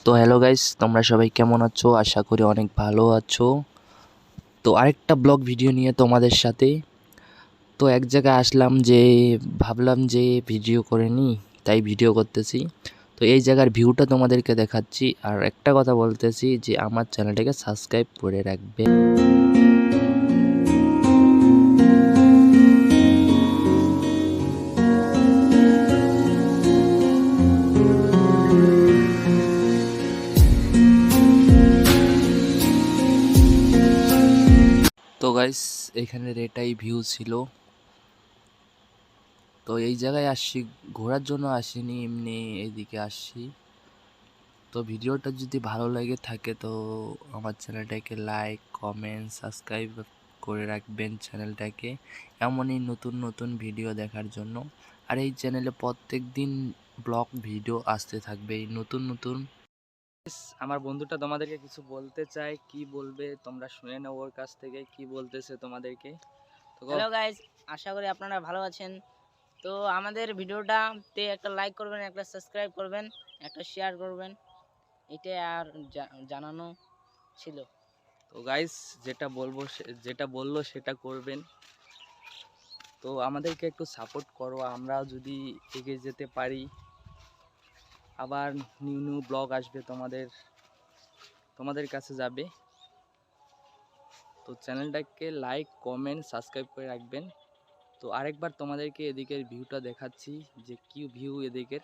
তো hello guys, তোমরা সবাই কেমন আছো? আশা করি অনেক ভালো আছো। তো আরেকটা ব্লগ ভিডিও নিয়ে তোমাদের সাথে তো এক জায়গায় আসলাম, যে ভাবলাম যে ভিডিও করে নিই, তাই ভিডিও করতেছি। তো এই জায়গার ভিউটা তোমাদেরকে দেখাচ্ছি, আর একটা কথা বলতেছি যে আমার চ্যানেলটাকে সাবস্ক্রাইব করে রাখবে। তো গাইস, এখানের এটাই ভিউ ছিল। তো এই জায়গায় আসছি ঘোরার জন্য, আসিনি এমনি এইদিকে আসছি। তো ভিডিওটা যদি ভালো লেগে থাকে তো আমার চ্যানেলটাকে লাইক, কমেন্ট, সাবস্ক্রাইব করে রাখবেন চ্যানেলটাকে, এমনই নতুন নতুন ভিডিও দেখার জন্য। আর এই চ্যানেলে প্রত্যেক দিন ব্লগ ভিডিও আসতে থাকবে এই নতুন নতুন। আমার বন্ধুটা তোমাদেরকে কিছু বলতে চায়, কি বলবে তোমরা শুনে নাও ওর কাছ থেকে কি বলতেছে তোমাদেরকে। তো হ্যালো গাইজ, আশা করি আপনারা ভালো আছেন। তো আমাদের ভিডিওটাতে একটা লাইক করবেন, একটা সাবস্ক্রাইব করবেন, একটা শেয়ার করবেন, এটাই আর জানানো ছিল। তো গাইস, যেটা বললো সেটা করবেন। তো আমাদেরকে একটু সাপোর্ট করো, আমরা যদি এগিয়ে যেতে পারি, আবার নিউ নিউ ব্লগ আসবে তোমাদের কাছে যাবে। তো চ্যানেলটাকে লাইক, কমেন্ট, সাবস্ক্রাইব করে রাখবেন। তো আরেকবার তোমাদেরকে এদিকের ভিউটা দেখাচ্ছি, যে কি ভিউ এদিকের।